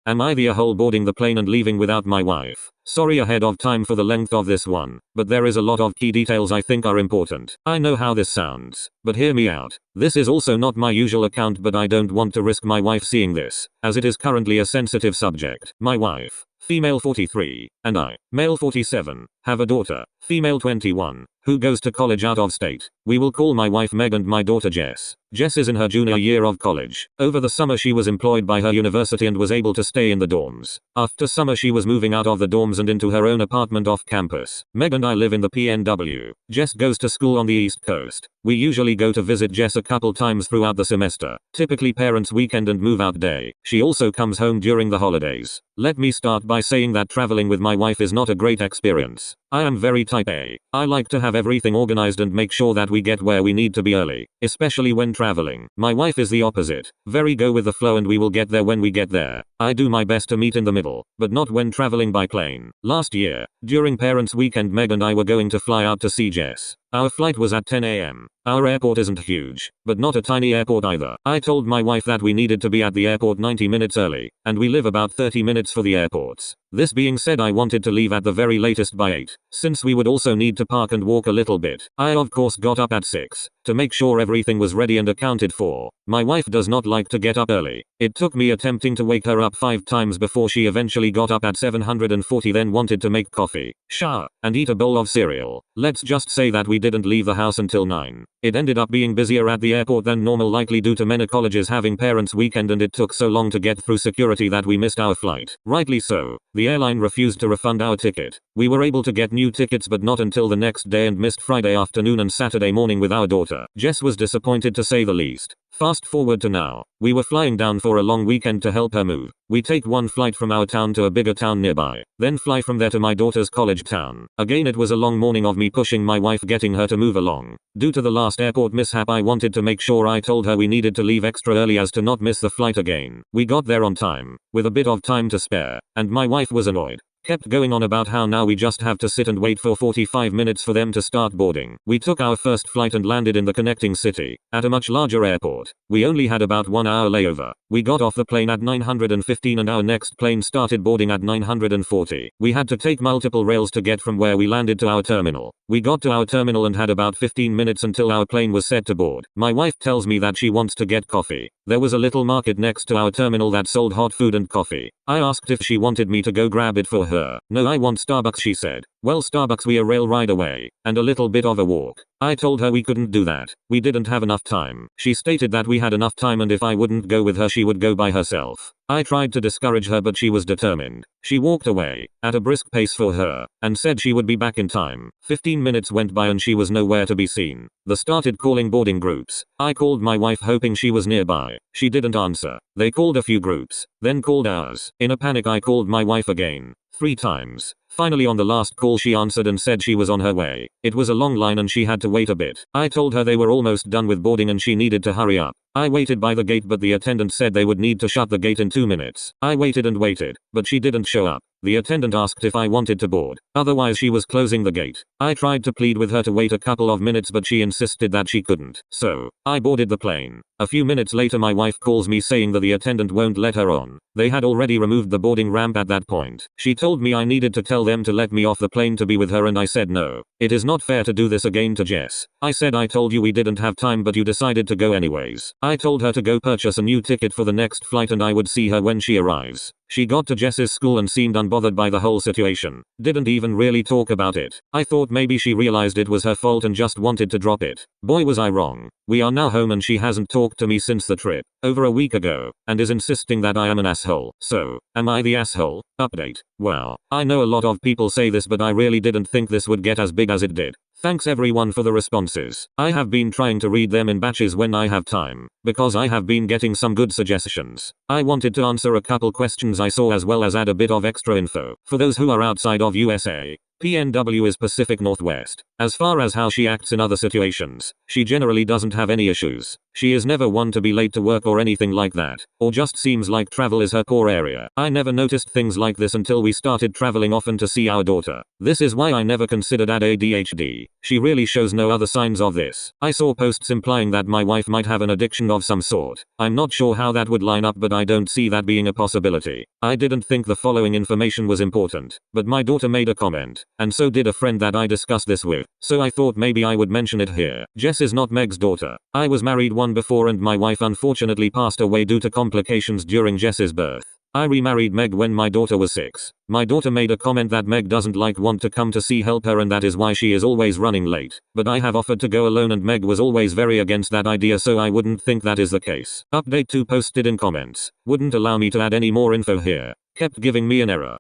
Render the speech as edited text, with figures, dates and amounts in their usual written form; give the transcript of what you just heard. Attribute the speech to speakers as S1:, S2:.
S1: Am I the a-hole boarding the plane and leaving without my wife? Sorry ahead of time for the length of this one, but there is a lot of key details I think are important. I know how this sounds, but hear me out. This is also not my usual account, but I don't want to risk my wife seeing this, as it is currently a sensitive subject. My wife, female 43, and I, male 47, have a daughter, female 21, who goes to college out of state. We will call my wife Meg and my daughter Jess. Jess is in her junior year of college. Over the summer she was employed by her university and was able to stay in the dorms. After summer she was moving out of the dorms and into her own apartment off campus. Meg and I live in the PNW. Jess goes to school on the East Coast. We usually go to visit Jess a couple times throughout the semester, typically parents' weekend and move out day. She also comes home during the holidays. Let me start by saying that traveling with my wife is not a great experience. I am very type A. I like to have everything organized and make sure that we get where we need to be early, especially when traveling. My wife is the opposite. Very go with the flow and we will get there when we get there. I do my best to meet in the middle, but not when traveling by plane. Last year, during parents' weekend, Meg and I were going to fly out to see Jess. Our flight was at 10 a.m. Our airport isn't huge, but not a tiny airport either. I told my wife that we needed to be at the airport 90 minutes early, and we live about 30 minutes for the airports. This being said, I wanted to leave at the very latest by 8, since we would also need to park and walk a little bit. I of course got up at 6, to make sure everything was ready and accounted for. My wife does not like to get up early. It took me attempting to wake her up 5 times before she eventually got up at 7:40, then wanted to make coffee, shower, and eat a bowl of cereal. Let's just say that we didn't leave the house until 9. It ended up being busier at the airport than normal, likely due to many colleges having parents' weekend, and it took so long to get through security that we missed our flight. Rightly so. The airline refused to refund our ticket. We were able to get new tickets but not until the next day, and missed Friday afternoon and Saturday morning with our daughter. Jess was disappointed to say the least. Fast forward to now. We were flying down for a long weekend to help her move. We take one flight from our town to a bigger town nearby, then fly from there to my daughter's college town. Again, it was a long morning of me pushing my wife, getting her to move along. Due to the last airport mishap, I wanted to make sure I told her we needed to leave extra early as to not miss the flight again. We got there on time, with a bit of time to spare, and my wife was annoyed. Kept going on about how now we just have to sit and wait for 45 minutes for them to start boarding. We took our first flight and landed in the connecting city, at a much larger airport. We only had about 1 hour layover. We got off the plane at 9:15 and our next plane started boarding at 9:40. We had to take multiple rails to get from where we landed to our terminal. We got to our terminal and had about 15 minutes until our plane was set to board. My wife tells me that she wants to get coffee. There was a little market next to our terminal that sold hot food and coffee. I asked if she wanted me to go grab it for her. No, I want Starbucks, she said. Well, Starbucks we a rail ride away, and a little bit of a walk. I told her we couldn't do that. We didn't have enough time. She stated that we had enough time and if I wouldn't go with her she would go by herself. I tried to discourage her but she was determined. She walked away, at a brisk pace for her, and said she would be back in time. 15 minutes went by and she was nowhere to be seen. They started calling boarding groups. I called my wife hoping she was nearby. She didn't answer. They called a few groups, then called ours. In a panic I called my wife again, 3 times. Finally on the last call she answered and said she was on her way. It was a long line and she had to wait a bit. I told her they were almost done with boarding and she needed to hurry up. I waited by the gate but the attendant said they would need to shut the gate in 2 minutes. I waited and waited, but she didn't show up. The attendant asked if I wanted to board, otherwise she was closing the gate. I tried to plead with her to wait a couple of minutes but she insisted that she couldn't. So, I boarded the plane. A few minutes later my wife calls me saying that the attendant won't let her on. They had already removed the boarding ramp at that point. She told me I needed to tell them to let me off the plane to be with her and I said no. It is not fair to do this again to Jess. I said I told you we didn't have time but you decided to go anyways. I told her to go purchase a new ticket for the next flight and I would see her when she arrives. She got to Jess's school and seemed unbothered by the whole situation. Didn't even really talk about it. I thought maybe she realized it was her fault and just wanted to drop it. Boy was I wrong. We are now home and she hasn't talked to me since the trip, over a week ago, and is insisting that I am an asshole. So, am I the asshole? Update. Wow. I know a lot of people say this but I really didn't think this would get as big as it did. Thanks everyone for the responses. I have been trying to read them in batches when I have time, because I have been getting some good suggestions. I wanted to answer a couple questions I saw as well as add a bit of extra info. For those who are outside of USA, PNW is Pacific Northwest. As far as how she acts in other situations, she generally doesn't have any issues. She is never one to be late to work or anything like that, or just seems like travel is her core area. I never noticed things like this until we started traveling often to see our daughter. This is why I never considered ADHD. She really shows no other signs of this. I saw posts implying that my wife might have an addiction of some sort. I'm not sure how that would line up, but I don't see that being a possibility. I didn't think the following information was important, but my daughter made a comment, and so did a friend that I discussed this with, so I thought maybe I would mention it here. Jess is not Meg's daughter. I was married once before and my wife unfortunately passed away due to complications during Jess's birth. I remarried Meg when my daughter was 6. My daughter made a comment that Meg doesn't want to come to see help her and that is why she is always running late. But I have offered to go alone and Meg was always very against that idea, so I wouldn't think that is the case. Update 2 posted in comments. Wouldn't allow me to add any more info here. Kept giving me an error.